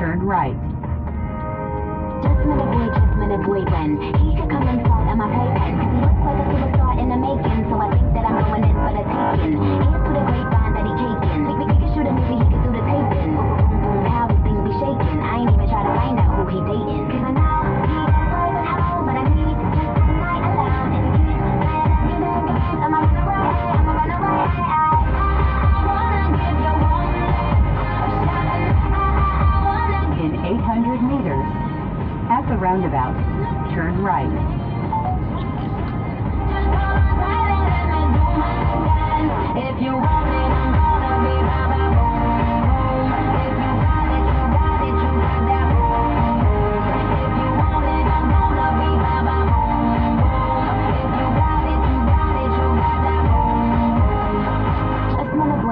turn right. Just met a boy when he could come inside of my playpen. Cause he looks like a superstar in the making. So I think that I'm going in for the taking. Here's to the grapevine that he caking. We could shoot a movie, he could do the taping. Boom, boom, boom, how these things be shaking. I ain't even try to find out who he dating. Cause I know he got a private home, but I need just a night alone. And he keeps saying, give me, I'ma run away, I'ma run away. I wanna give you one last shot. I wanna In 800 meters, at the roundabout, turn right. If you want it, I'm gonna be ba ba boom. If you got it, you got it, you got that boom. If you want it, I'm gonna be ba ba boom. If you got it, you got it, you got that boom.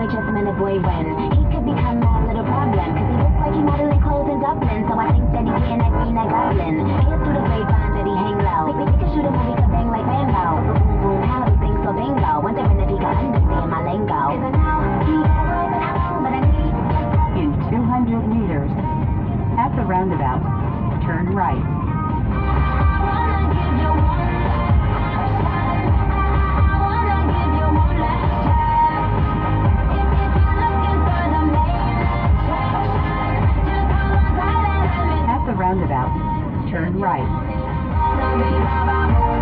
Just met a boy when he could become my little problem. Cause he looks like he modeling clothes in Dublin. So I think that he getting that green, that goblin. Here's to the grapevine that he hang low. We could shoot a movie, could bang like Rambo. Boom, boom, how these things so bingo. Wondering if he can understand my lingo. Cause I know he got a private home, but I need just In 200 meters, at the roundabout, turn right. I wanna give you one last shot. I wanna give you one last chance. If you're looking for the main attraction, just hold on tight and let me At the roundabout, turn right. gonna be ba ba boom.